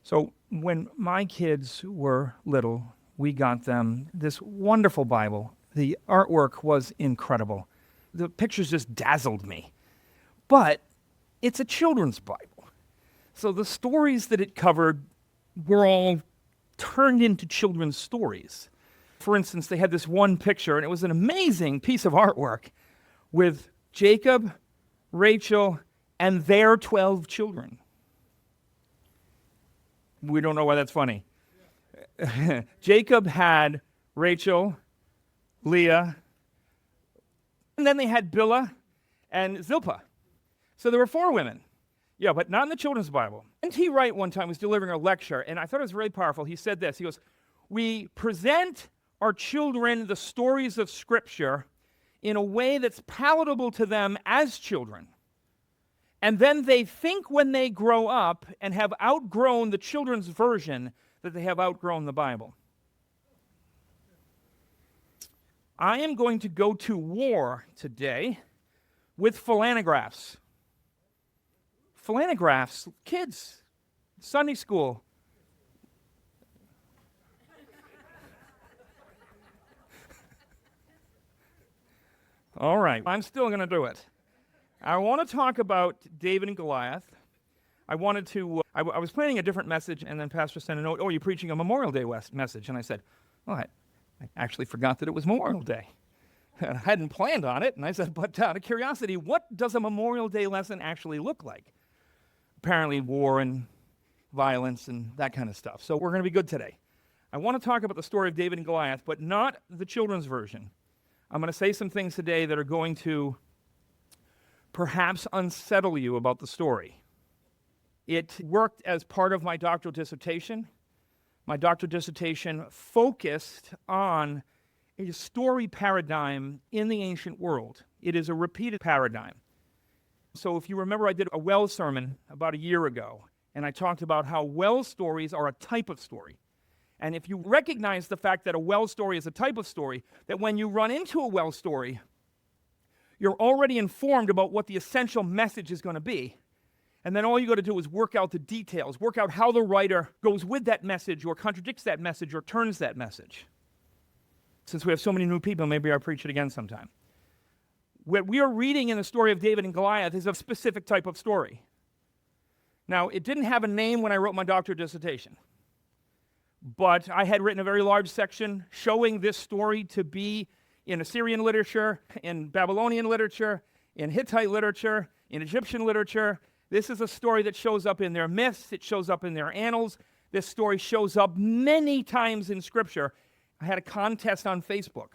So when my kids were little, we got them this wonderful Bible. The artwork was incredible. The pictures just dazzled me. But it's a children's Bible. So the stories that it covered were all turned into children's stories. For instance, they had this one picture, and it was an amazing piece of artwork with Jacob, Rachel, and their 12 children. We don't know why that's funny. Jacob had Rachel, Leah, and then they had Bilhah and Zilpah. So there were 4 women. Yeah, but not in the children's Bible. N.T. Wright one time was delivering a lecture, and I thought it was really powerful. He said this. He goes, "We present our children the stories of Scripture in a way that's palatable to them as children. And then they think when they grow up and have outgrown the children's version that they have outgrown the Bible." I am going to go to war today with phalanographs. Phalanographs, kids, Sunday school. All right, I'm still going to do it. I want to talk about David and Goliath. I was planning a different message, and then Pastor sent a note, "Oh, you're preaching a Memorial Day message." And I said, "Oh, I actually forgot that it was Memorial Day." And I hadn't planned on it, and I said, but out of curiosity, what does a Memorial Day lesson actually look like? Apparently war and violence and that kind of stuff. So we're going to be good today. I want to talk about the story of David and Goliath, but not the children's version. I'm going to say some things today that are going to perhaps unsettle you about the story. It worked as part of my doctoral dissertation. My doctoral dissertation focused on a story paradigm in the ancient world. It is a repeated paradigm. So if you remember, I did a well sermon about a year ago, and I talked about how well stories are a type of story. And if you recognize the fact that a well story is a type of story, that when you run into a well story, you're already informed about what the essential message is going to be. And then all you got to do is work out the details, work out how the writer goes with that message or contradicts that message or turns that message. Since we have so many new people, maybe I'll preach it again sometime. What we are reading in the story of David and Goliath is a specific type of story. Now, it didn't have a name when I wrote my doctoral dissertation, but I had written a very large section showing this story to be in Assyrian literature, in Babylonian literature, in Hittite literature, in Egyptian literature. This is a story that shows up in their myths, it shows up in their annals. This story shows up many times in Scripture. I had a contest on Facebook.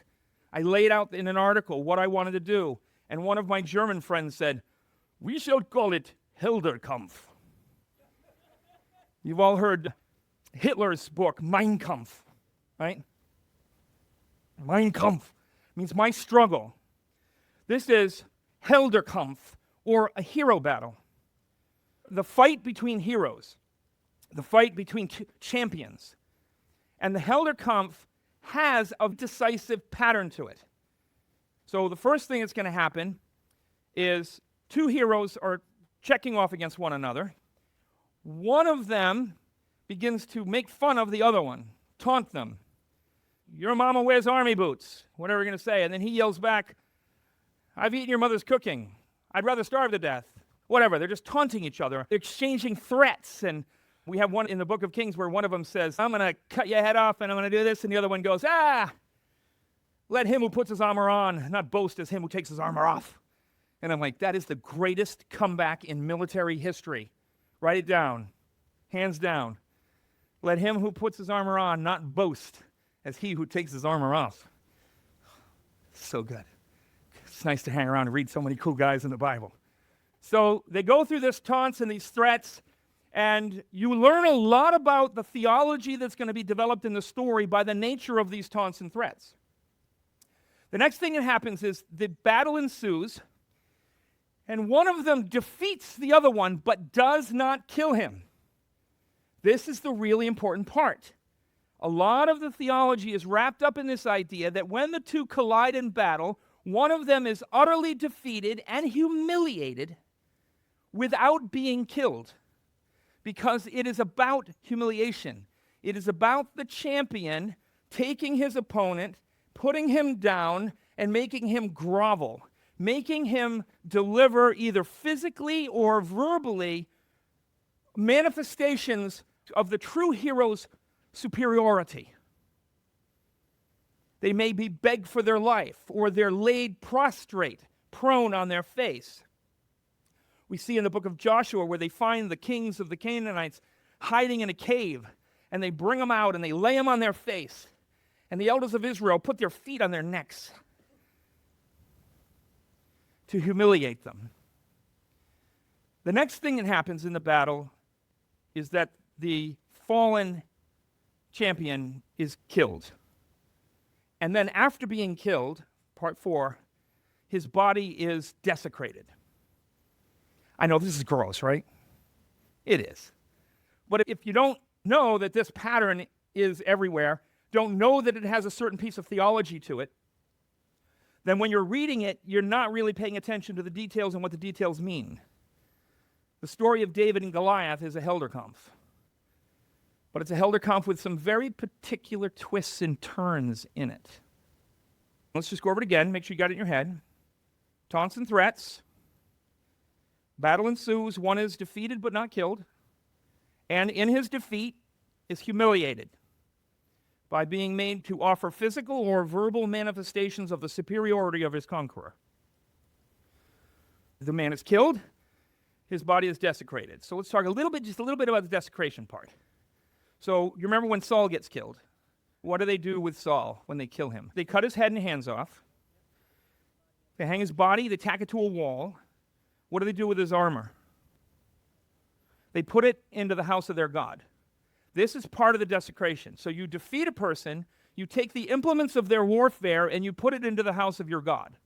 I laid out in an article what I wanted to do, and one of my German friends said, "We shall call it Helderkampf." You've all heard Hitler's book, Mein Kampf, right? Mein Kampf means my struggle. This is Helderkampf, or a hero battle. The fight between heroes, the fight between champions. And the Helderkampf has a decisive pattern to it. So the first thing that's going to happen is 2 heroes are checking off against one another. One of them begins to make fun of the other one, taunt them. "Your mama wears army boots," whatever you're going to say. And then he yells back, "I've eaten your mother's cooking. I'd rather starve to death." Whatever, they're just taunting each other. They're exchanging threats. And we have one in the book of Kings where one of them says, "I'm going to cut your head off and I'm going to do this." And the other one goes, "Let him who puts his armor on not boast as him who takes his armor off." And I'm like, that is the greatest comeback in military history. Write it down. Hands down. Let him who puts his armor on not boast as he who takes his armor off. So good. It's nice to hang around and read so many cool guys in the Bible. So they go through this taunts and these threats, and you learn a lot about the theology that's going to be developed in the story by the nature of these taunts and threats. The next thing that happens is the battle ensues, and one of them defeats the other one, but does not kill him. This is the really important part. A lot of the theology is wrapped up in this idea that when the two collide in battle, one of them is utterly defeated and humiliated without being killed. because it is about humiliation. It is about the champion taking his opponent, putting him down, and making him grovel, making him deliver either physically or verbally manifestations of the true hero's superiority. They may be begged for their life, or they're laid prostrate, prone on their face. We see in the book of Joshua where they find the kings of the Canaanites hiding in a cave, and they bring them out and they lay them on their face. And the elders of Israel put their feet on their necks to humiliate them. The next thing that happens in the battle is that the fallen champion is killed. And then after being killed, part 4, his body is desecrated. I know this is gross, right? It is. But if you don't know that this pattern is everywhere, don't know that it has a certain piece of theology to it, then when you're reading it, you're not really paying attention to the details and what the details mean. The story of David and Goliath is a Helderkampf. But it's a Helderkampf with some very particular twists and turns in it. Let's just go over it again, make sure you got it in your head. Taunts and threats. Battle ensues. One is defeated but not killed. And in his defeat is humiliated by being made to offer physical or verbal manifestations of the superiority of his conqueror. The man is killed. His body is desecrated. So let's talk just a little bit about the desecration part. So you remember when Saul gets killed? What do they do with Saul when they kill him? They cut his head and hands off. They hang his body, they tack it to a wall. What do they do with his armor? They put it into the house of their god. This is part of the desecration. So you defeat a person, you take the implements of their warfare, and you put it into the house of your god.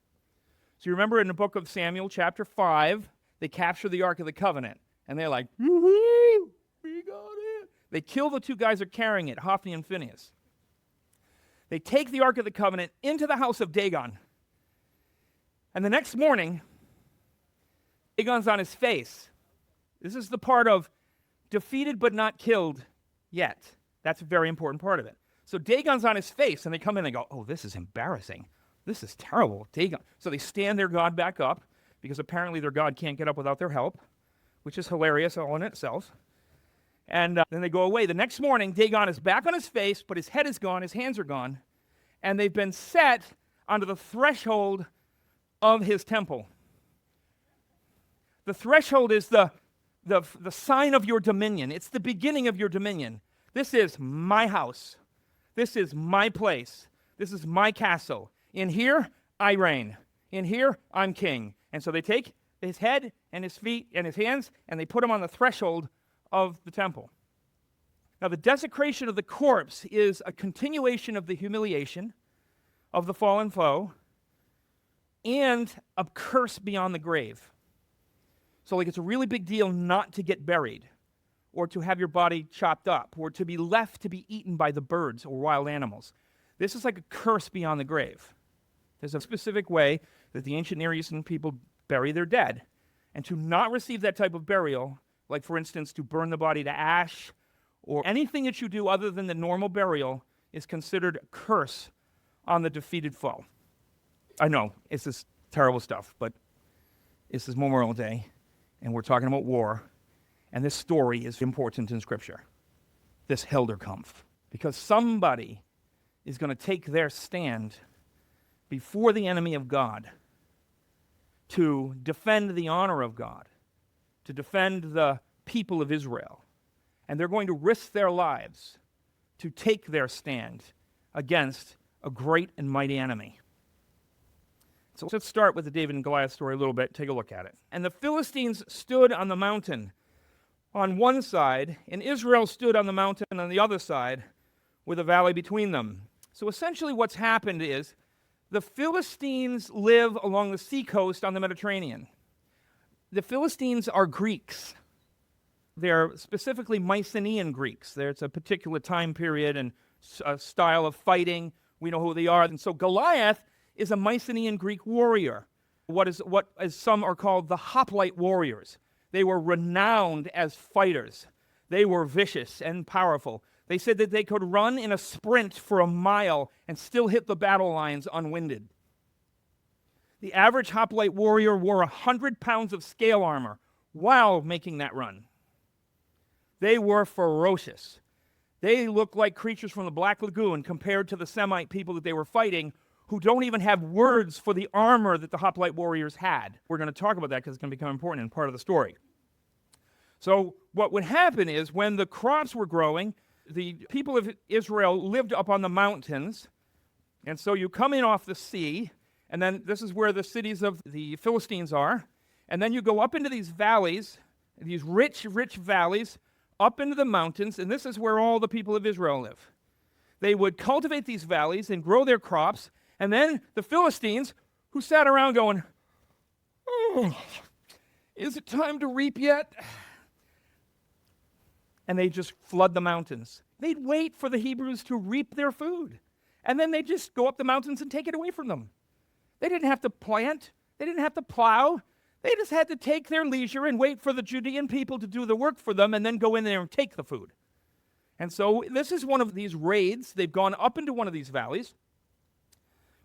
So you remember in the book of Samuel, chapter 5, they capture the Ark of the Covenant, and they're like, woo-hoo, we got it. They kill the two guys that are carrying it, Hophni and Phinehas. They take the Ark of the Covenant into the house of Dagon. And the next morning, Dagon's on his face. This is the part of defeated but not killed yet. That's a very important part of it. So Dagon's on his face, and they come in and go, oh, this is embarrassing. This is terrible, Dagon. So they stand their god back up, because apparently their god can't get up without their help, which is hilarious all in itself. And then they go away. The next morning, Dagon is back on his face, but his head is gone, his hands are gone, and they've been set onto the threshold of his temple. The threshold is the sign of your dominion. It's the beginning of your dominion. This is my house. This is my place. This is my castle. In here, I reign. In here, I'm king. And so they take his head and his feet and his hands, and they put him on the threshold of the temple. Now, the desecration of the corpse is a continuation of the humiliation of the fallen foe and a curse beyond the grave. So, it's a really big deal not to get buried or to have your body chopped up or to be left to be eaten by the birds or wild animals. This is like a curse beyond the grave. There's a specific way that the ancient Near Eastern people bury their dead. And to not receive that type of burial, like for instance, to burn the body to ash, or anything that you do other than the normal burial, is considered a curse on the defeated foe. I know, it's this terrible stuff, but this is Memorial Day, and we're talking about war, and this story is important in Scripture, this Helderkampf, because somebody is going to take their stand before the enemy of God to defend the honor of God, to defend the people of Israel. And they're going to risk their lives to take their stand against a great and mighty enemy. So let's start with the David and Goliath story a little bit, take a look at it. And the Philistines stood on the mountain on one side, and Israel stood on the mountain on the other side, with a valley between them. So essentially what's happened is the Philistines live along the seacoast on the Mediterranean. The Philistines are Greeks. They're specifically Mycenaean Greeks. It's a particular time period and a style of fighting. We know who they are. And so Goliath is a Mycenaean Greek warrior, what as some are called the hoplite warriors. They were renowned as fighters. They were vicious and powerful. They said that they could run in a sprint for a mile and still hit the battle lines unwinded. The average hoplite warrior wore 100 pounds of scale armor while making that run. They were ferocious. They looked like creatures from the Black Lagoon compared to the Semite people that they were fighting, who don't even have words for the armor that the hoplite warriors had. We're going to talk about that because it's going to become important in part of the story. So what would happen is when the crops were growing, the people of Israel lived up on the mountains, and so you come in off the sea, and then this is where the cities of the Philistines are, and then you go up into these valleys, these rich, rich valleys, up into the mountains, and this is where all the people of Israel live. They would cultivate these valleys and grow their crops, and then the Philistines, who sat around going, "Oh, is it time to reap yet?" And they just flood the mountains. They'd wait for the Hebrews to reap their food, and then they'd just go up the mountains and take it away from them. They didn't have to plant. They didn't have to plow. They just had to take their leisure and wait for the Judean people to do the work for them and then go in there and take the food. And so this is one of these raids. They've gone up into one of these valleys.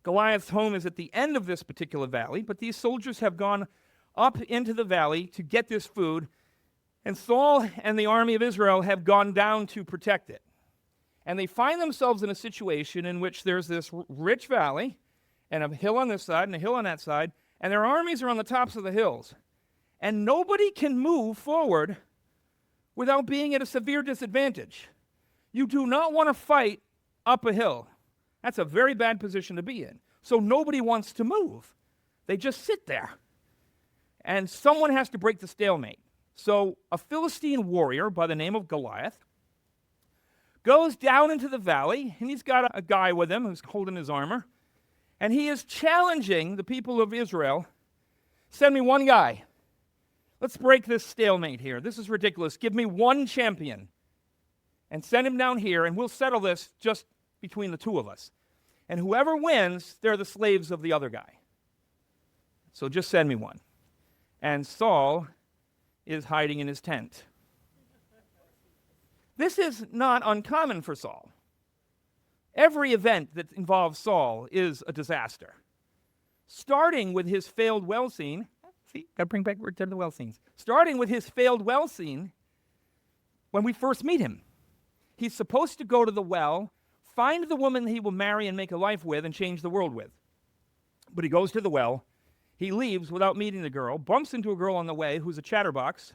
Goliath's home is at the end of this particular valley, but these soldiers have gone up into the valley to get this food, and Saul and the army of Israel have gone down to protect it. And they find themselves in a situation in which there's this rich valley, and a hill on this side and a hill on that side, and their armies are on the tops of the hills. And nobody can move forward without being at a severe disadvantage. You do not want to fight up a hill. That's a very bad position to be in. So nobody wants to move. They just sit there. And someone has to break the stalemate. So a Philistine warrior by the name of Goliath goes down into the valley, and he's got a guy with him who's holding his armor. And he is challenging the people of Israel, "Send me one guy. Let's break this stalemate here. This is ridiculous. Give me one champion and send him down here, and we'll settle this just between the two of us. And whoever wins, they're the slaves of the other guy. So just send me one." And Saul is hiding in his tent. This is not uncommon for Saul. Every event that involves Saul is a disaster. Starting with his failed well scene. See, got to bring back to the well scenes. Starting with his failed well scene when we first meet him. He's supposed to go to the well, find the woman he will marry and make a life with and change the world with. But he goes to the well, he leaves without meeting the girl, bumps into a girl on the way who's a chatterbox,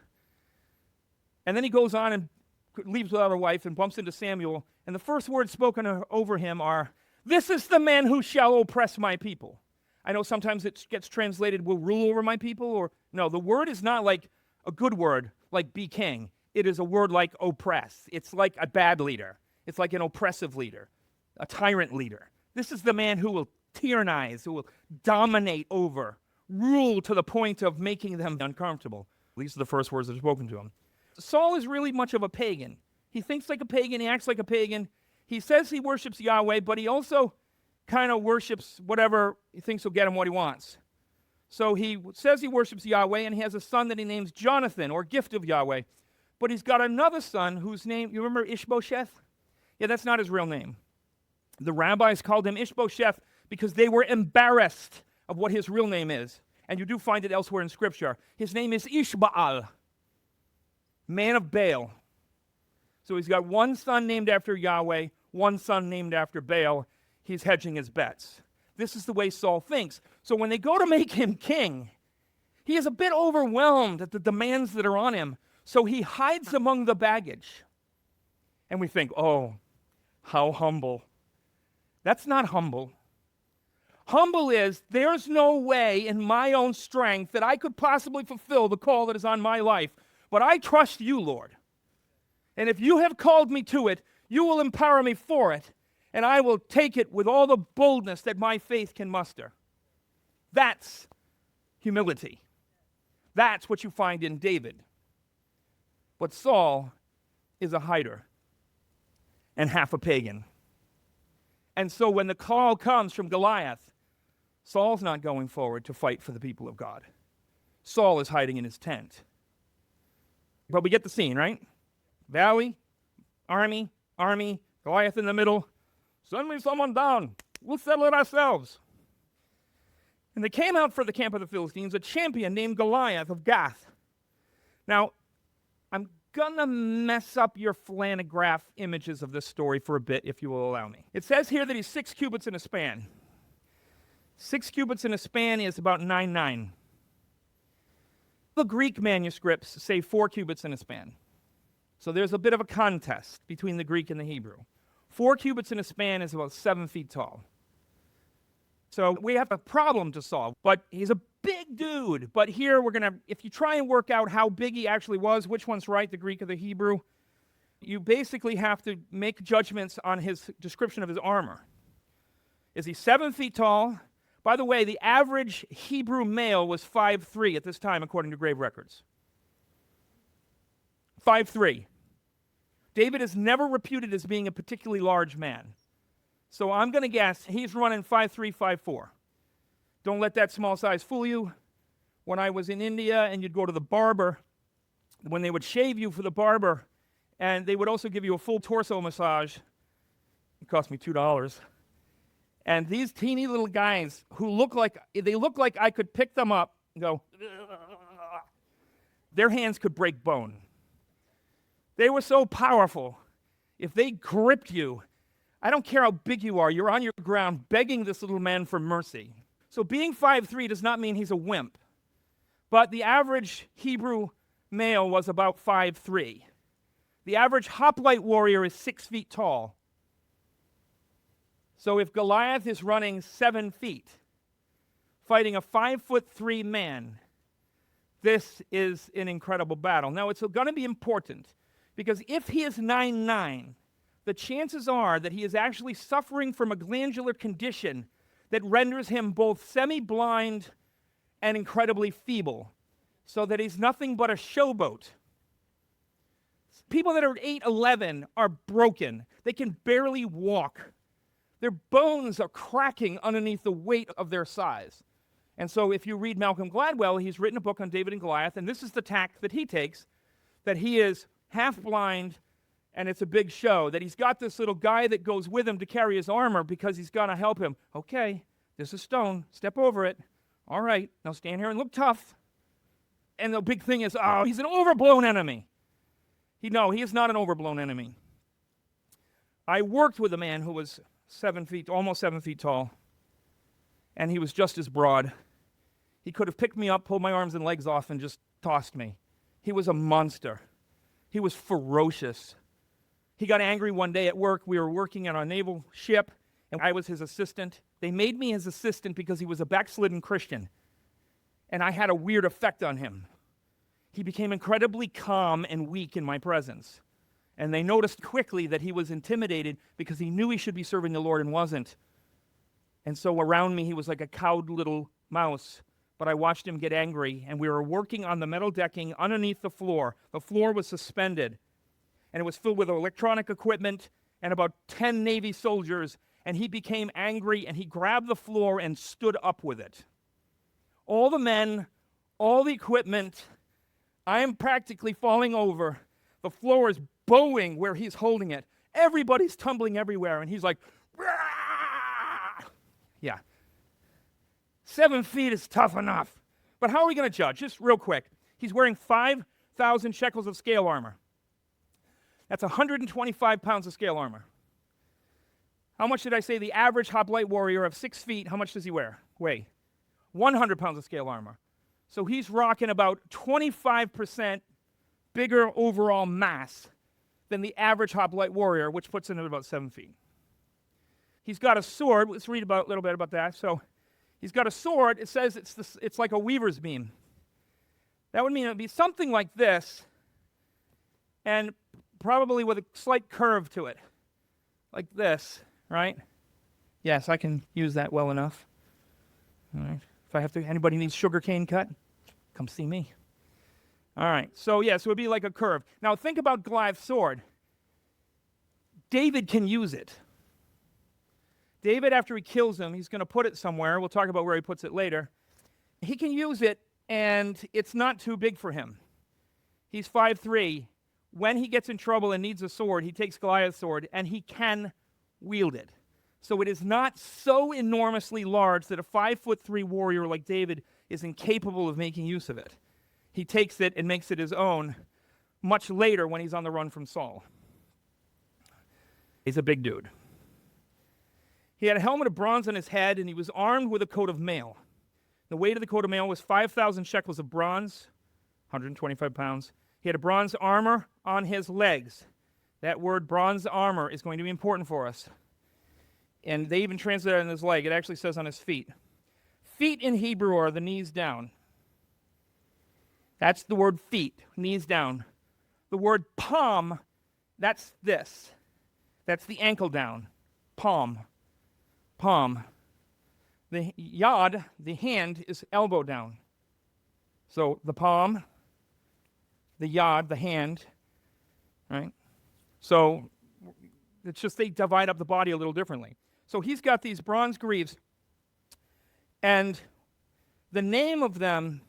and then he goes on and leaves without a wife and bumps into Samuel, and the first words spoken over him are, "This is the man who shall oppress my people." I know sometimes it gets translated, "will rule over my people," or no, the word is not like a good word, like be king. It is a word like oppress. It's like a bad leader. It's like an oppressive leader, a tyrant leader. This is the man who will tyrannize, who will dominate over, rule to the point of making them uncomfortable. These are the first words that are spoken to him. Saul is really much of a pagan. He thinks like a pagan, he acts like a pagan. He says he worships Yahweh, but he also kind of worships whatever he thinks will get him what he wants. So he says he worships Yahweh, and he has a son that he names Jonathan, or gift of Yahweh. But he's got another son whose name, you remember Ishbosheth? Yeah, that's not his real name. The rabbis called him Ishbosheth because they were embarrassed of what his real name is. And you do find it elsewhere in Scripture. His name is Ishbaal, man of Baal. So he's got one son named after Yahweh, one son named after Baal. He's hedging his bets. This is the way Saul thinks. So when they go to make him king, he is a bit overwhelmed at the demands that are on him. So he hides among the baggage. And we think, oh, how humble. That's not humble. Humble is, there's no way in my own strength that I could possibly fulfill the call that is on my life. But I trust you, Lord. And if you have called me to it, you will empower me for it. And I will take it with all the boldness that my faith can muster. That's humility. That's what you find in David. But Saul is a hider and half a pagan. And so when the call comes from Goliath, Saul's not going forward to fight for the people of God. Saul is hiding in his tent. But we get the scene, right? Valley, army, Goliath in the middle. Send me someone down. We'll settle it ourselves. And they came out for the camp of the Philistines, a champion named Goliath of Gath. Now, I'm going to mess up your flannelgraph images of this story for a bit, if you will allow me. It says here that he's 6 cubits in a span. 6 cubits in a span is about 9'9". The Greek manuscripts say 4 cubits in a span. So there's a bit of a contest between the Greek and the Hebrew. 4 cubits in a span is about 7 feet tall. So we have a problem to solve, but he's a big dude. But here we're going to, if you try and work out how big he actually was, which one's right, the Greek or the Hebrew, you basically have to make judgments on his description of his armor. Is he 7 feet tall? By the way, the average Hebrew male was 5'3" at this time, according to grave records. 5'3". David is never reputed as being a particularly large man. So I'm going to guess he's running 5'3", 5'4". Don't let that small size fool you. When I was in India and you'd go to the barber, when they would shave you for the barber, and they would also give you a full torso massage, it cost me $2. And these teeny little guys who look like I could pick them up and go, their hands could break bone. They were so powerful. If they gripped you, I don't care how big you are, you're on your ground begging this little man for mercy. So being 5'3" does not mean he's a wimp. But the average Hebrew male was about 5'3". The average hoplite warrior is 6 feet tall. So if Goliath is running 7 feet, fighting a 5'3" man, this is an incredible battle. Now, it's going to be important, because if he is 9'9", the chances are that he is actually suffering from a glandular condition that renders him both semi-blind and incredibly feeble, so that he's nothing but a showboat. People that are 8'11" are broken. They can barely walk. Their bones are cracking underneath the weight of their size. And so if you read Malcolm Gladwell, he's written a book on David and Goliath, and this is the tack that he takes, that he is half blind, and it's a big show, that he's got this little guy that goes with him to carry his armor because he's going to help him. Okay, there's a stone. Step over it. All right, now stand here and look tough. And the big thing is, oh, he's an overblown enemy. No, he is not an overblown enemy. I worked with a man who was 7 feet, almost 7 feet tall, and he was just as broad. He could have picked me up, pulled my arms and legs off, and just tossed me. He was a monster. He was ferocious. He got angry one day at work. We were working on a naval ship, and I was his assistant. They made me his assistant because he was a backslidden Christian, and I had a weird effect on him. He became incredibly calm and weak in my presence. And they noticed quickly that he was intimidated because he knew he should be serving the Lord and wasn't. And so around me, he was like a cowed little mouse. But I watched him get angry, and we were working on the metal decking underneath the floor. The floor was suspended, and it was filled with electronic equipment and about 10 Navy soldiers, and he became angry, and he grabbed the floor and stood up with it. All the men, all the equipment, I am practically falling over. The floor is bowing where he's holding it. Everybody's tumbling everywhere, and he's like, "Rah!" Yeah. 7 feet is tough enough. But how are we going to judge? Just real quick. He's wearing 5,000 shekels of scale armor. That's 125 pounds of scale armor. How much did I say the average hoplite warrior of 6 feet, how much does he weigh? 100 pounds of scale armor. So he's rocking about 25% bigger overall mass than the average hoplite warrior, which puts him at about 7 feet. He's got a sword. Let's read a little bit about that. So he's got a sword. It says it's like a weaver's beam. That would mean it would be something like this, and probably with a slight curve to it, like this, right? Yes, I can use that well enough. All right. If anybody needs sugarcane cut, come see me. All right, so yes, it would be like a curve. Now think about Goliath's sword. David can use it. David, after he kills him, he's going to put it somewhere. We'll talk about where he puts it later. He can use it, and it's not too big for him. He's 5'3". when he gets in trouble and needs a sword, he takes Goliath's sword, and he can wield it. So it is not so enormously large that a 5'3" warrior like David is incapable of making use of it. He takes it and makes it his own much later when he's on the run from Saul. He's a big dude. He had a helmet of bronze on his head, and he was armed with a coat of mail. The weight of the coat of mail was 5,000 shekels of bronze, 125 pounds. He had a bronze armor on his legs. That word bronze armor is going to be important for us. And they even translate it on his leg. It actually says on his feet. Feet in Hebrew are the knees down. That's the word feet, knees down. The word palm, that's this. That's the ankle down. Palm. Palm. The yad, the hand, is elbow down. So the palm, the yad, the hand, right? So it's just they divide up the body a little differently. So he's got these bronze greaves, and the name of them,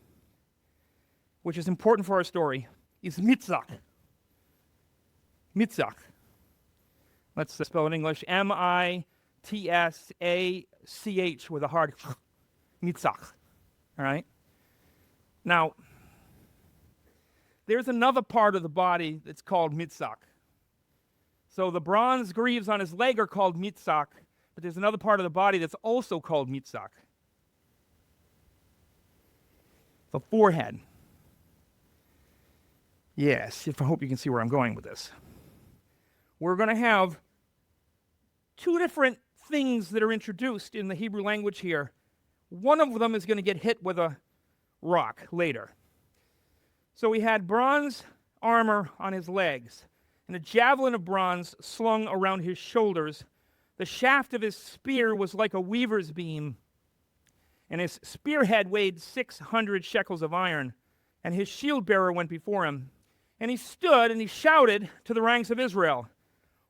which is important for our story, is Mitzach. Mitzach. Let's spell it in English. Mitzach with a hard Mitzach. All right? Now, there's another part of the body that's called Mitzach. So the bronze greaves on his leg are called Mitzach, but there's another part of the body that's also called Mitzach. The forehead. Yes, I hope you can see where I'm going with this. We're going to have two different things that are introduced in the Hebrew language here. One of them is going to get hit with a rock later. So he had bronze armor on his legs and a javelin of bronze slung around his shoulders. The shaft of his spear was like a weaver's beam, and his spearhead weighed 600 shekels of iron, and his shield bearer went before him. And he stood and he shouted to the ranks of Israel,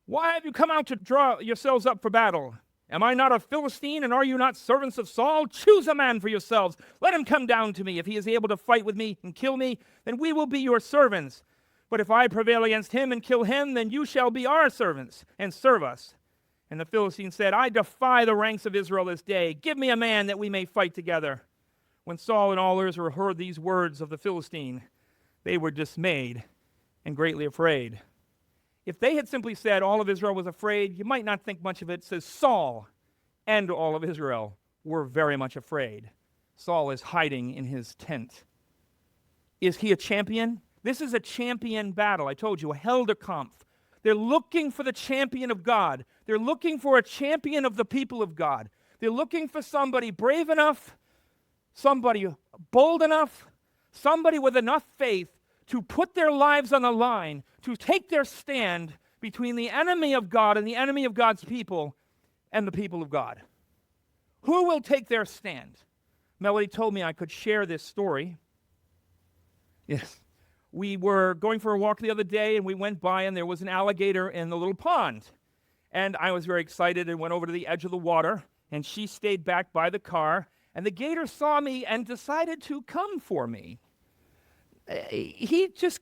"Why have you come out to draw yourselves up for battle? Am I not a Philistine, and are you not servants of Saul? Choose a man for yourselves. Let him come down to me. If he is able to fight with me and kill me, then we will be your servants. But if I prevail against him and kill him, then you shall be our servants and serve us." And the Philistine said, "I defy the ranks of Israel this day. Give me a man that we may fight together." When Saul and all Israel heard these words of the Philistine, they were dismayed and greatly afraid. If they had simply said all of Israel was afraid, you might not think much of it. It says Saul and all of Israel were very much afraid. Saul is hiding in his tent. Is he a champion? This is a champion battle. I told you, a Helder Kampf. They're looking for the champion of God. They're looking for a champion of the people of God. They're looking for somebody brave enough, somebody bold enough, somebody with enough faith to put their lives on the line, to take their stand between the enemy of God and the enemy of God's people and the people of God. Who will take their stand? Melody told me I could share this story. Yes. We were going for a walk the other day, and we went by, and there was an alligator in the little pond. And I was very excited and went over to the edge of the water, and she stayed back by the car, and the gator saw me and decided to come for me. He just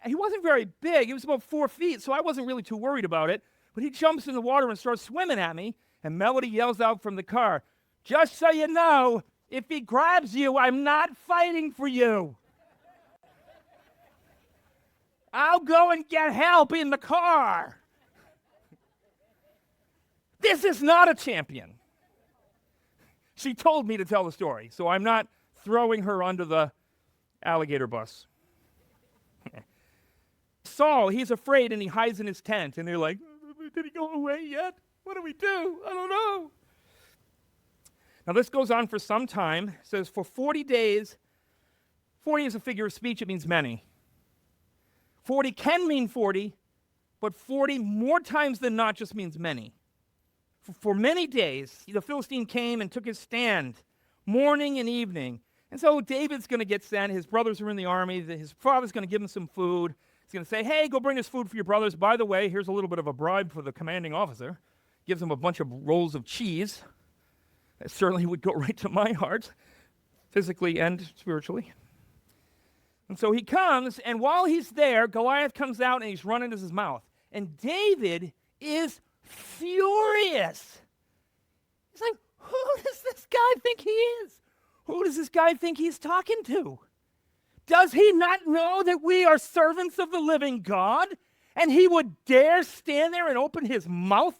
he wasn't very big. He was about 4 feet, so I wasn't really too worried about it. But he jumps in the water and starts swimming at me, and Melody yells out from the car, "Just so you know, if he grabs you, I'm not fighting for you. I'll go and get help in the car." This is not a champion. She told me to tell the story, so I'm not throwing her under the alligator bus. Saul, he's afraid and he hides in his tent, and they're like, "Did he go away yet? What do we do? I don't know." Now this goes on for some time. It says for 40 days, 40 is a figure of speech, it means many. 40 can mean 40, but 40 more times than not just means many. For many days, the Philistine came and took his stand, morning and evening. And so David's going to get sent. His brothers are in the army. His father's going to give him some food. He's going to say, "Hey, go bring this food for your brothers. By the way, here's a little bit of a bribe for the commanding officer." Gives him a bunch of rolls of cheese. That certainly would go right to my heart, physically and spiritually. And so he comes, and while he's there, Goliath comes out and he's running to his mouth. And David is furious. He's like, who does this guy think he is? Who does this guy think he's talking to? Does he not know that we are servants of the living God? And he would dare stand there and open his mouth?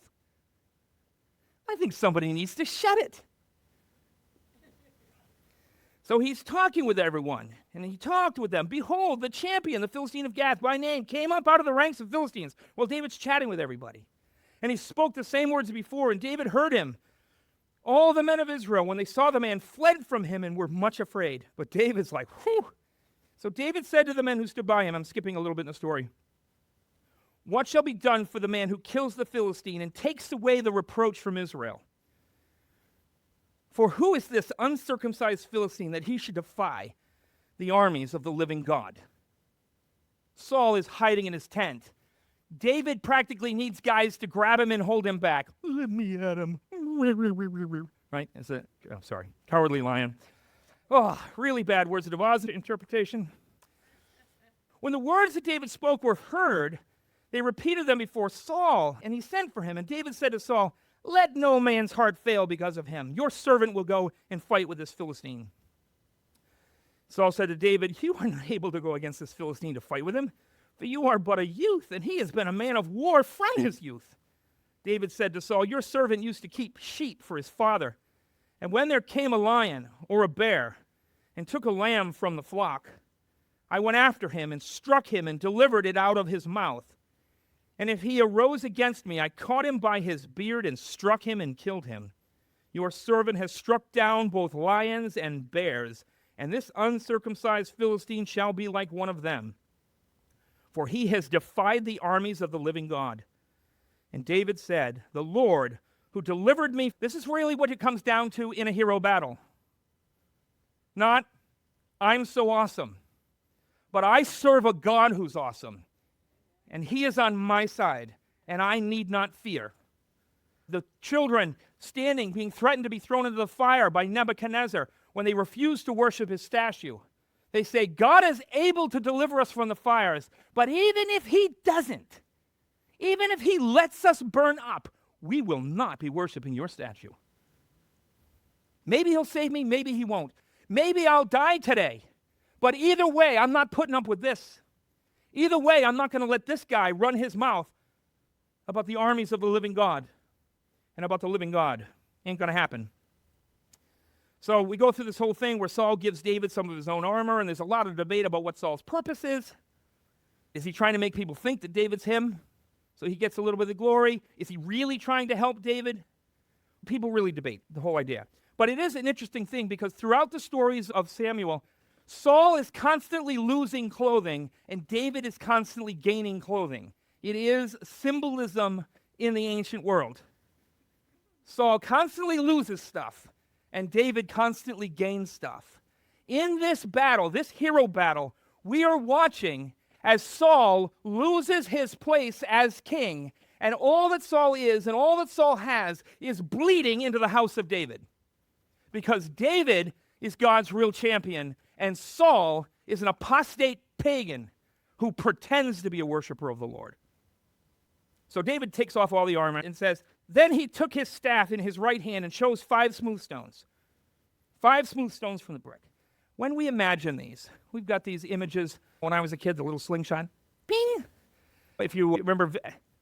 I think somebody needs to shut it. So he's talking with everyone, and he talked with them. Behold, the champion, the Philistine of Gath, by name, came up out of the ranks of Philistines. Well, David's chatting with everybody. And he spoke the same words before, and David heard him. All the men of Israel, when they saw the man, fled from him and were much afraid. But David's like, whew. So David said to the men who stood by him, I'm skipping a little bit in the story, what shall be done for the man who kills the Philistine and takes away the reproach from Israel? For who is this uncircumcised Philistine that he should defy the armies of the living God? Saul is hiding in his tent. David practically needs guys to grab him and hold him back. Let me at him. Right? Is it? Oh, sorry. Cowardly lion. Oh, really bad words of deposit interpretation. When the words that David spoke were heard, they repeated them before Saul, and he sent for him. And David said to Saul, let no man's heart fail because of him. Your servant will go and fight with this Philistine. Saul said to David, you are not able to go against this Philistine to fight with him, for you are but a youth, and he has been a man of war from his youth. David said to Saul, your servant used to keep sheep for his father. And when there came a lion or a bear and took a lamb from the flock, I went after him and struck him and delivered it out of his mouth. And if he arose against me, I caught him by his beard and struck him and killed him. Your servant has struck down both lions and bears, and this uncircumcised Philistine shall be like one of them. For he has defied the armies of the living God. And David said, the Lord who delivered me, this is really what it comes down to in a hero battle. Not, I'm so awesome, but I serve a God who's awesome. And he is on my side, and I need not fear. The children standing, being threatened to be thrown into the fire by Nebuchadnezzar when they refuse to worship his statue. They say, God is able to deliver us from the fires, but even if he doesn't, even if he lets us burn up, we will not be worshiping your statue. Maybe he'll save me, maybe he won't. Maybe I'll die today, but either way, I'm not putting up with this. Either way, I'm not going to let this guy run his mouth about the armies of the living God and about the living God. Ain't going to happen. So we go through this whole thing where Saul gives David some of his own armor, and there's a lot of debate about what Saul's purpose is. Is he trying to make people think that David's him, so he gets a little bit of the glory? Is he really trying to help David? People really debate the whole idea. But it is an interesting thing because throughout the stories of Samuel, Saul is constantly losing clothing, and David is constantly gaining clothing. It is symbolism in the ancient world. Saul constantly loses stuff, and David constantly gains stuff. In this battle, this hero battle, we are watching as Saul loses his place as king, and all that Saul is and all that Saul has is bleeding into the house of David. Because David is God's real champion, and Saul is an apostate pagan who pretends to be a worshiper of the Lord. So David takes off all the armor and says, then he took his staff in his right hand and chose 5 smooth stones. 5 smooth stones from the brick. When we imagine these, we've got these images. When I was a kid, the little slingshot. Bing! If you remember,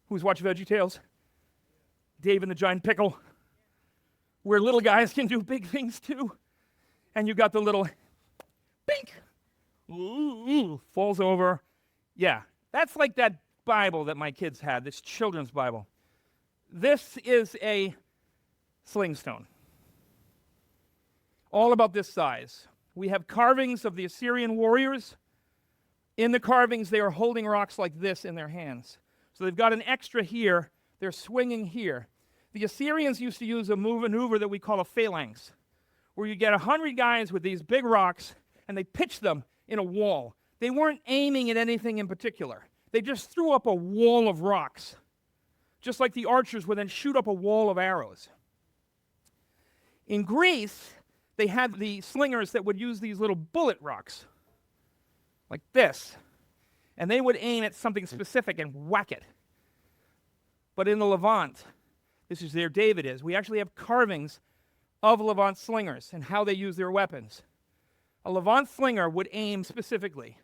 who's watched VeggieTales? Dave and the Giant Pickle. Where little guys can do big things too. And you got the little bink, falls over. Yeah, that's like that Bible that my kids had, this children's Bible. This is a sling stone. All about this size. We have carvings of the Assyrian warriors. In the carvings, they are holding rocks like this in their hands. So they've got an extra here. They're swinging here. The Assyrians used to use a maneuver that we call a phalanx, where you get 100 guys with these big rocks, and they pitch them in a wall. They weren't aiming at anything in particular. They just threw up a wall of rocks, just like the archers would then shoot up a wall of arrows. In Greece, they had the slingers that would use these little bullet rocks. like this. And they would aim at something specific and whack it. But in the Levant, this is where David is, we actually have carvings of Levant slingers and how they use their weapons. A Levant slinger would aim specifically.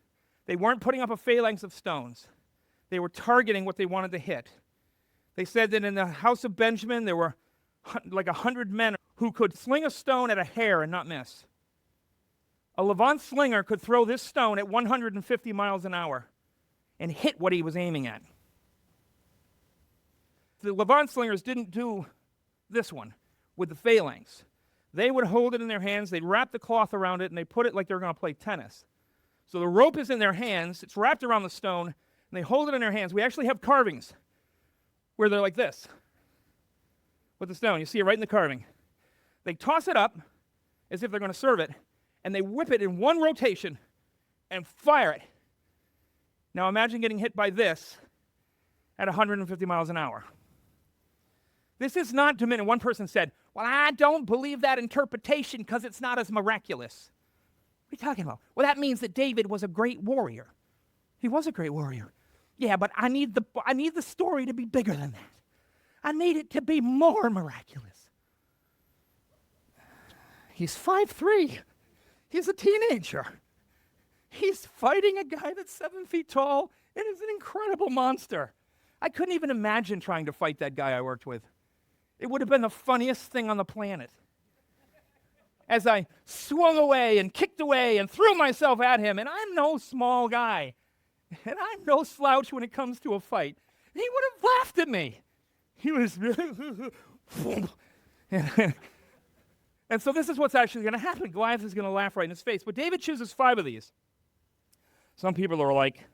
They weren't putting up a phalanx of stones. They were targeting what they wanted to hit. They said that in the house of Benjamin, there were like 100 men who could sling a stone at a hair and not miss. A Levant slinger could throw this stone at 150 miles an hour and hit what he was aiming at. The Levant slingers didn't do this one with the phalanx. They would hold it in their hands, they'd wrap the cloth around it, and they put it like they were going to play tennis. So the rope is in their hands, it's wrapped around the stone, and they hold it in their hands. We actually have carvings where they're like this with the stone. You see it right in the carving. They toss it up as if they're going to serve it, and they whip it in one rotation and fire it. Now imagine getting hit by this at 150 miles an hour. This is not dominion. One person said, well, I don't believe that interpretation because it's not as miraculous. What are you talking about? Well, that means that David was a great warrior. He was a great warrior. Yeah, but I need the story to be bigger than that. I need it to be more miraculous. He's 5'3". He's a teenager. He's fighting a guy that's 7 feet tall and is an incredible monster. I couldn't even imagine trying to fight that guy I worked with. It would have been the funniest thing on the planet. As I swung away and kicked away and threw myself at him, and I'm no small guy, and I'm no slouch when it comes to a fight, he would have laughed at me. He was and so this is what's actually going to happen. Goliath is going to laugh right in his face. But David chooses 5 of these. Some people are like,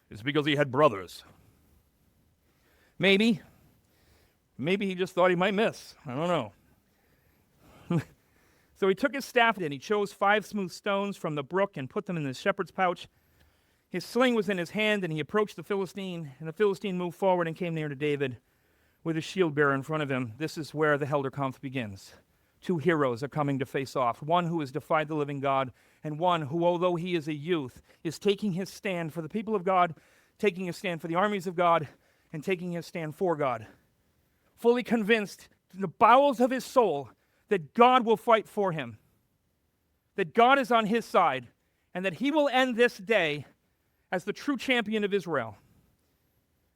it's because he had brothers. Maybe. Maybe he just thought he might miss. I don't know. So he took his staff and he chose 5 smooth stones from the brook and put them in his shepherd's pouch. His sling was in his hand, and he approached the Philistine, and the Philistine moved forward and came near to David with his shield bearer in front of him. This is where the Helderkampf begins. 2 heroes are coming to face off, one who has defied the living God, and one who, although he is a youth, is taking his stand for the people of God, taking his stand for the armies of God, and taking his stand for God. Fully convinced in the bowels of his soul that God will fight for him, that God is on his side, and that he will end this day as the true champion of Israel.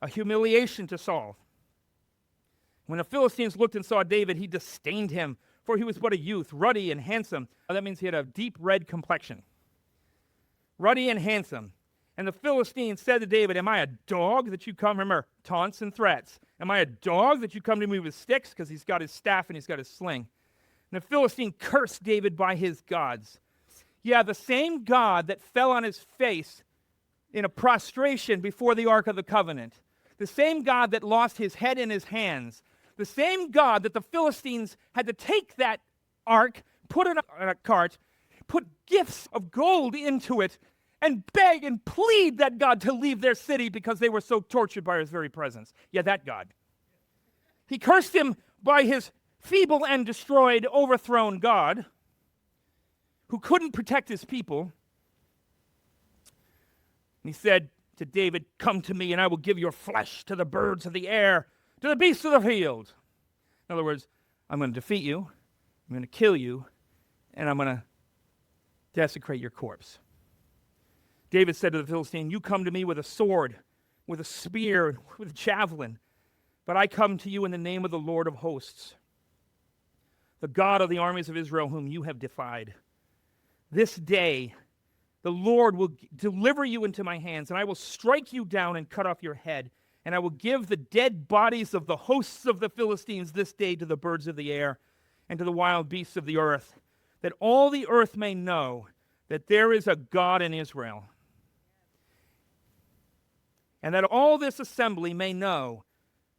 A humiliation to Saul. When the Philistines looked and saw David, he disdained him, for he was but a youth, ruddy and handsome. That means he had a deep red complexion. Ruddy and handsome. And the Philistines said to David, am I a dog that you come? Remember, taunts and threats. Am I a dog that you come to me with sticks? Because he's got his staff and he's got his sling. And the Philistine cursed David by his gods. Yeah, the same God that fell on his face in a prostration before the Ark of the Covenant. The same God that lost his head in his hands. The same God that the Philistines had to take that ark, put it on a cart, put gifts of gold into it, and beg and plead that God to leave their city because they were so tortured by his very presence. Yeah, that God. He cursed him by his feeble and destroyed, overthrown God, who couldn't protect his people. And he said to David, come to me and I will give your flesh to the birds of the air, to the beasts of the field. In other words, I'm going to defeat you, I'm going to kill you, and I'm going to desecrate your corpse. David said to the Philistine, you come to me with a sword, with a spear, with a javelin, but I come to you in the name of the Lord of hosts, the God of the armies of Israel, whom you have defied. This day the Lord will deliver you into my hands, and I will strike you down and cut off your head, and I will give the dead bodies of the hosts of the Philistines this day to the birds of the air and to the wild beasts of the earth, that all the earth may know that there is a God in Israel, and that all this assembly may know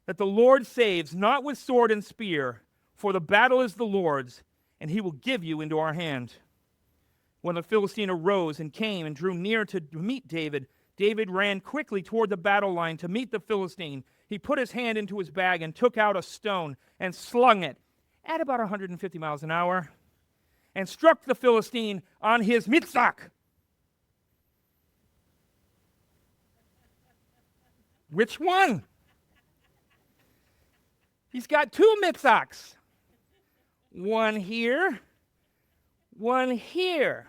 that the Lord saves not with sword and spear, for the battle is the Lord's, and he will give you into our hand. When the Philistine arose and came and drew near to meet David, David ran quickly toward the battle line to meet the Philistine. He put his hand into his bag and took out a stone and slung it at about 150 miles an hour and struck the Philistine on his mitzvah. Which one? He's got two mitzvahs. One here, one here.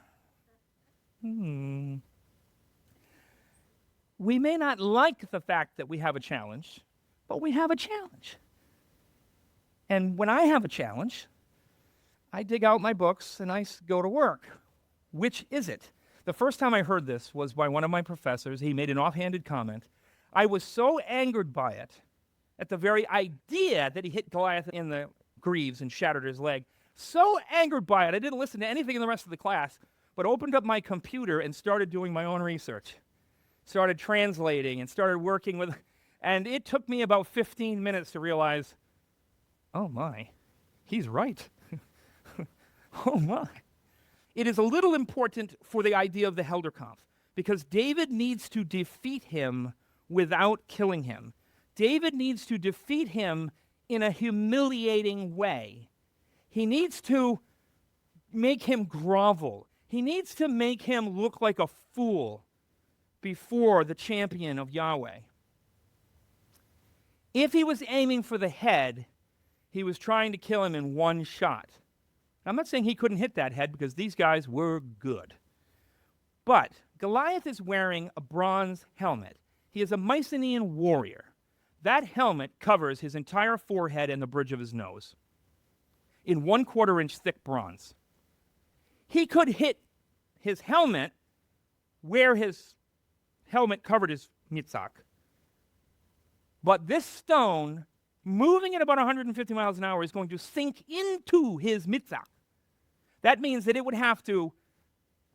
We may not like the fact that we have a challenge, but we have a challenge. And when I have a challenge, I dig out my books and I go to work. Which is it? The first time I heard this was by one of my professors. He made an offhanded comment. I was so angered by it, at the very idea that he hit Goliath in the greaves and shattered his leg. So angered by it, I didn't listen to anything in the rest of the class, but opened up my computer and started doing my own research. Started translating and started working with, and it took me about 15 minutes to realize, oh my, he's right. Oh my. It is a little important for the idea of the Helderkampf, because David needs to defeat him without killing him. David needs to defeat him in a humiliating way. He needs to make him grovel. He needs to make him look like a fool before the champion of Yahweh. If he was aiming for the head, he was trying to kill him in one shot. I'm not saying he couldn't hit that head, because these guys were good. But Goliath is wearing a bronze helmet. He is a Mycenaean warrior. That helmet covers his entire forehead and the bridge of his nose in 1/4 inch thick bronze. He could hit his helmet where his helmet covered his mitzvah. But this stone, moving at about 150 miles an hour, is going to sink into his mitzvah. That means that it would have to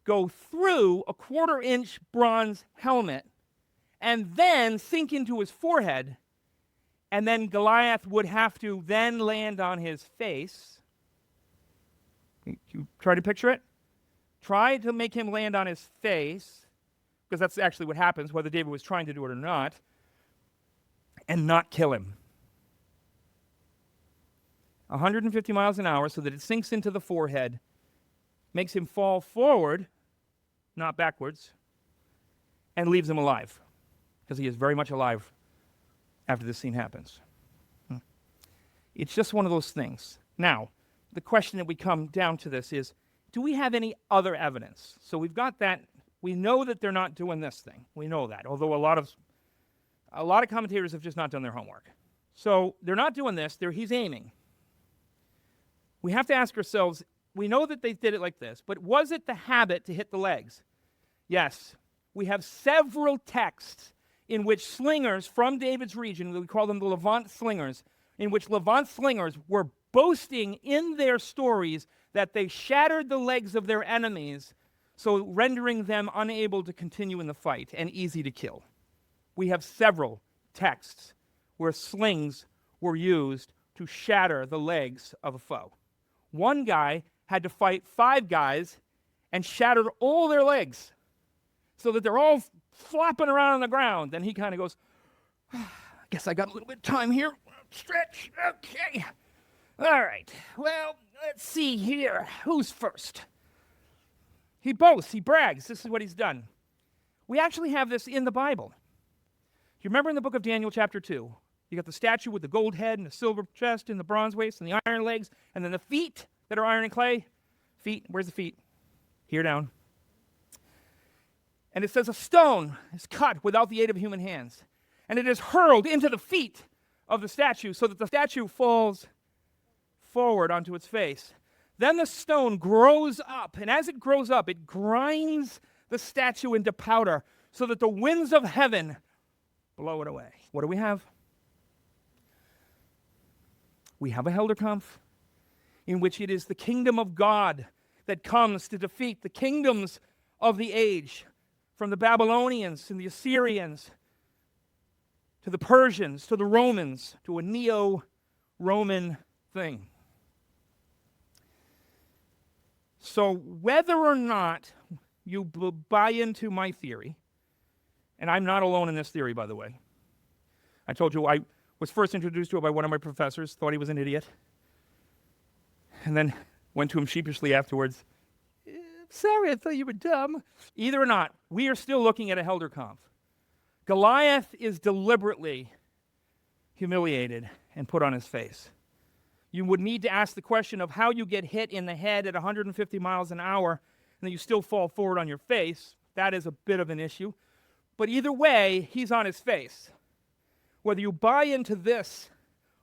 go through a 1/4 inch bronze helmet and then sink into his forehead, and then Goliath would have to then land on his face. You try to picture it? Try to make him land on his face, because that's actually what happens, whether David was trying to do it or not, and not kill him. 150 miles an hour so that it sinks into the forehead, makes him fall forward, not backwards, and leaves him alive, because he is very much alive after this scene happens. It's just one of those things. Now, the question that we come down to this is, do we have any other evidence? So we've got that. We know that they're not doing this thing. We know that, although a lot of commentators have just not done their homework. So they're not doing this. He's aiming. We have to ask ourselves, we know that they did it like this, but was it the habit to hit the legs? Yes. We have several texts in which slingers from David's region, we call them the Levant slingers, in which Levant slingers were boasting in their stories that they shattered the legs of their enemies, so rendering them unable to continue in the fight and easy to kill. We have several texts where slings were used to shatter the legs of a foe. One guy had to fight 5 guys and shattered all their legs so that they're all flopping around on the ground. Then he kind of goes, I guess I got a little bit of time here. Stretch. Okay. All right. Well, let's see here. Who's first? He boasts. He brags. This is what he's done. We actually have this in the Bible. You remember in the book of Daniel chapter 2, you got the statue with the gold head and the silver chest and the bronze waist and the iron legs, and then the feet that are iron and clay. Feet, where's the feet? Here down. And it says a stone is cut without the aid of human hands, and it is hurled into the feet of the statue so that the statue falls forward onto its face. Then the stone grows up, and as it grows up, it grinds the statue into powder so that the winds of heaven blow it away. What do we have? We have a Helderkampf in which it is the kingdom of God that comes to defeat the kingdoms of the age, from the Babylonians and the Assyrians to the Persians to the Romans, to a neo-Roman thing. So whether or not you buy into my theory, and I'm not alone in this theory, by the way. I told you I was first introduced to it by one of my professors, thought he was an idiot, and then went to him sheepishly afterwards. Sorry, I thought you were dumb. Either or not, we are still looking at a Helderkampf. Goliath is deliberately humiliated and put on his face. You would need to ask the question of how you get hit in the head at 150 miles an hour and then you still fall forward on your face. That is a bit of an issue. But either way, he's on his face. Whether you buy into this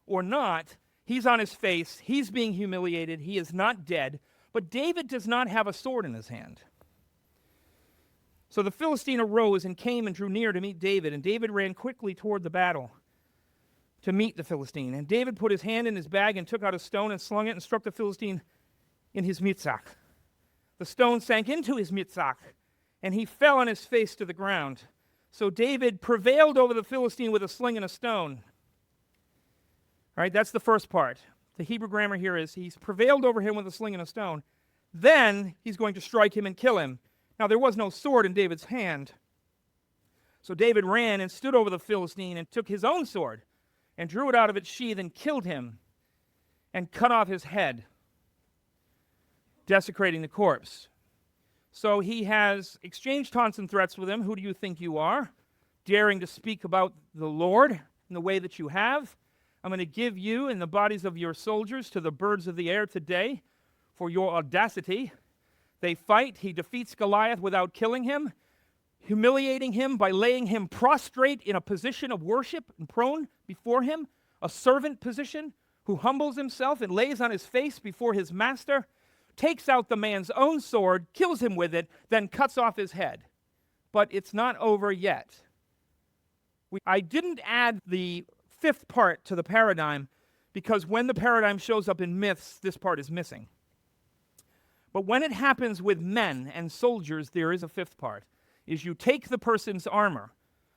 or not, he's on his face. He's being humiliated. He is not dead. But David does not have a sword in his hand. So the Philistine arose and came and drew near to meet David, and David ran quickly toward the battle to meet the Philistine. And David put his hand in his bag and took out a stone and slung it and struck the Philistine in his mitzvah. The stone sank into his mitzvah, and he fell on his face to the ground. So David prevailed over the Philistine with a sling and a stone. All right, that's the first part. The Hebrew grammar here is he's prevailed over him with a sling and a stone. Then he's going to strike him and kill him. Now there was no sword in David's hand. So David ran and stood over the Philistine and took his own sword and drew it out of its sheath and killed him and cut off his head, desecrating the corpse. So he has exchanged taunts and threats with him. Who do you think you are? Daring to speak about the Lord in the way that you have. I'm going to give you and the bodies of your soldiers to the birds of the air today for your audacity. They fight. He defeats Goliath without killing him, humiliating him by laying him prostrate in a position of worship and prone before him, a servant position, who humbles himself and lays on his face before his master, takes out the man's own sword, kills him with it, then cuts off his head. But it's not over yet. I didn't add the fifth part to the paradigm because when the paradigm shows up in myths, this part is missing. But when it happens with men and soldiers, there is a fifth part, is you take the person's armor,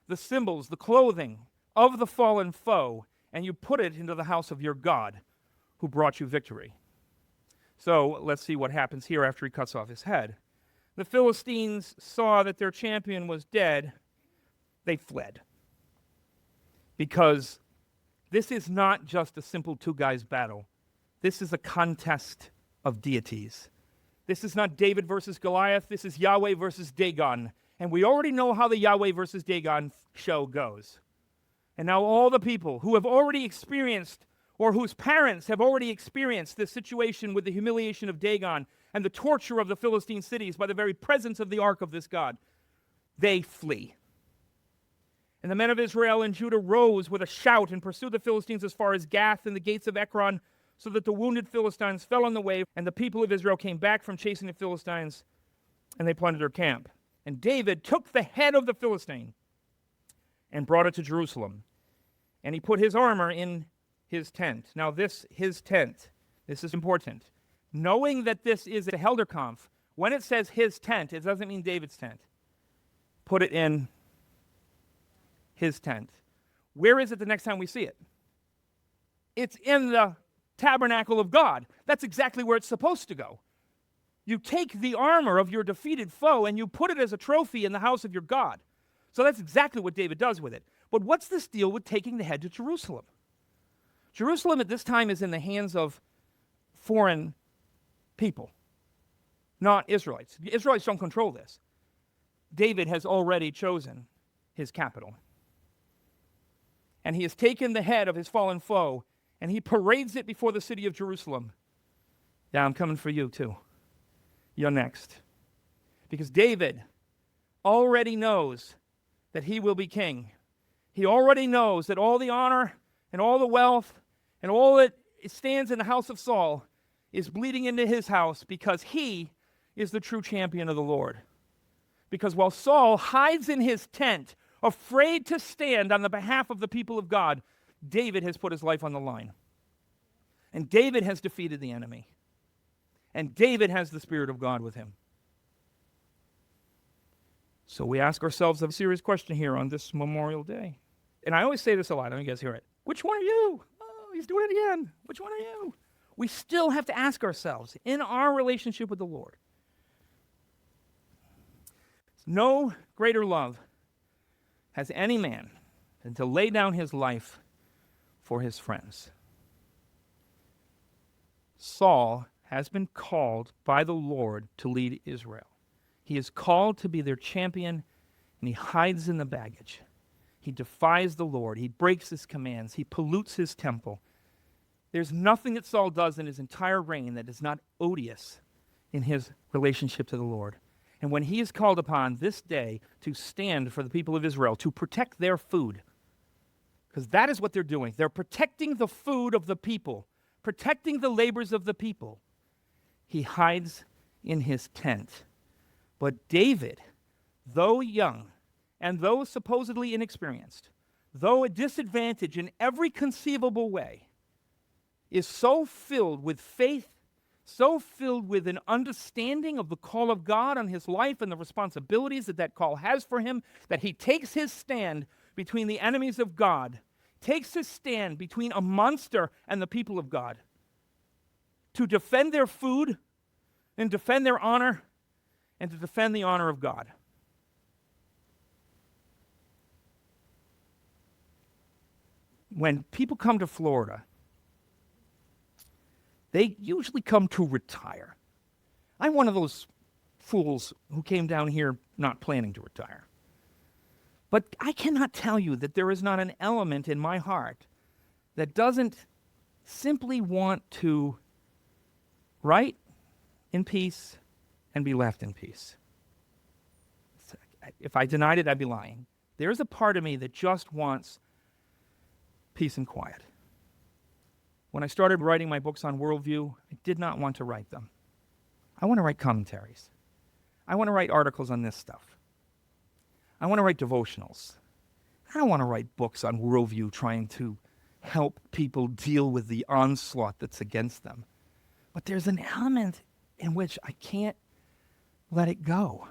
the symbols, the clothing of the fallen foe, and you put it into the house of your God who brought you victory. So let's see what happens here after he cuts off his head. The Philistines saw that their champion was dead. They fled. Because this is not just a simple two guys battle. This is a contest of deities. This is not David versus Goliath. This is Yahweh versus Dagon. And we already know how the Yahweh versus Dagon show goes. And now all the people who have already experienced or whose parents have already experienced this situation with the humiliation of Dagon and the torture of the Philistine cities by the very presence of the ark of this God, they flee. And the men of Israel and Judah rose with a shout and pursued the Philistines as far as Gath and the gates of Ekron, so that the wounded Philistines fell on the way, and the people of Israel came back from chasing the Philistines, and they plundered their camp. And David took the head of the Philistine and brought it to Jerusalem, and he put his armor in his tent. Now his tent, this is important. Knowing that this is a Helderkampf, when it says his tent, it doesn't mean David's tent. Put it in his tent. Where is it the next time we see it? It's in the tabernacle of God. That's exactly where it's supposed to go. You take the armor of your defeated foe and you put it as a trophy in the house of your God. So that's exactly what David does with it. But what's this deal with taking the head to Jerusalem? Jerusalem at this time is in the hands of foreign people, not Israelites. The Israelites don't control this. David has already chosen his capital. And he has taken the head of his fallen foe, and he parades it before the city of Jerusalem. Yeah, I'm coming for you too. You're next. Because David already knows that he will be king. He already knows that all the honor and all the wealth and all that stands in the house of Saul is bleeding into his house because he is the true champion of the Lord. Because while Saul hides in his tent, afraid to stand on the behalf of the people of God, David has put his life on the line. And David has defeated the enemy. And David has the Spirit of God with him. So we ask ourselves a serious question here on this Memorial Day. And I always say this a lot. I don't know if you guys hear it. Which one are you? Oh, he's doing it again. Which one are you? We still have to ask ourselves in our relationship with the Lord. No greater love has any man than to lay down his life for his friends. Saul has been called by the Lord to lead Israel. He is called to be their champion, and he hides in the baggage. He defies the Lord. He breaks his commands. He pollutes his temple. There's nothing that Saul does in his entire reign that is not odious in his relationship to the Lord. And when he is called upon this day to stand for the people of Israel, to protect their food, because that is what they're doing. They're protecting the food of the people, protecting the labors of the people. He hides in his tent. But David, though young and though supposedly inexperienced, though a disadvantage in every conceivable way, is so filled with faith, so filled with an understanding of the call of God on his life and the responsibilities that that call has for him, that he takes his stand between the enemies of God, takes his stand between a monster and the people of God, to defend their food and defend their honor and to defend the honor of God. When people come to Florida, they usually come to retire. I'm one of those fools who came down here not planning to retire. But I cannot tell you that there is not an element in my heart that doesn't simply want to write in peace and be left in peace. If I denied it, I'd be lying. There's a part of me that just wants peace and quiet. When I started writing my books on worldview, I did not want to write them. I want to write commentaries. I want to write articles on this stuff. I want to write devotionals. I don't want to write books on worldview trying to help people deal with the onslaught that's against them. But there's an element in which I can't let it go.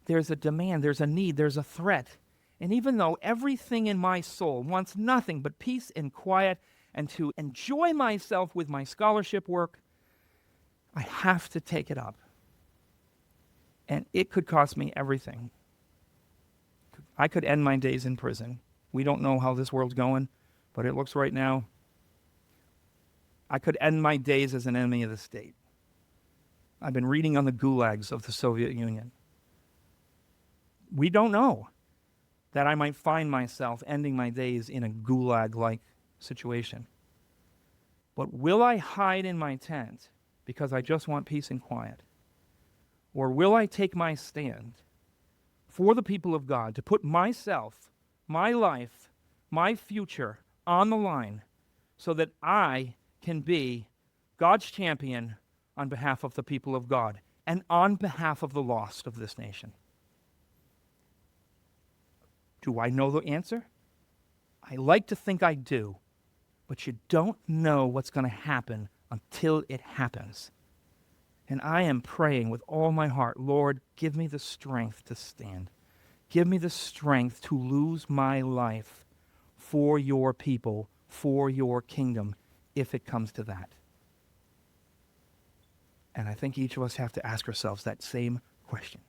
There's a demand, there's a need, there's a threat. And even though everything in my soul wants nothing but peace and quiet and to enjoy myself with my scholarship work, I have to take it up. And it could cost me everything. I could end my days in prison. We don't know how this world's going, but it looks right now. I could end my days as an enemy of the state. I've been reading on the gulags of the Soviet Union. We don't know that I might find myself ending my days in a gulag-like situation. But will I hide in my tent because I just want peace and quiet? Or will I take my stand for the people of God to put myself, my life, my future on the line so that I can be God's champion on behalf of the people of God and on behalf of the lost of this nation? Do I know the answer? I like to think I do, but you don't know what's going to happen until it happens. And I am praying with all my heart, Lord, give me the strength to stand. Give me the strength to lose my life for your people, for your kingdom, if it comes to that. And I think each of us have to ask ourselves that same question.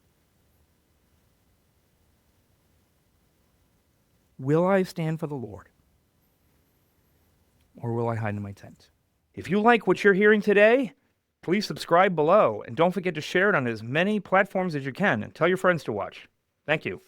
Will I stand for the Lord? Or will I hide in my tent? If you like what you're hearing today, please subscribe below. And don't forget to share it on as many platforms as you can and tell your friends to watch. Thank you.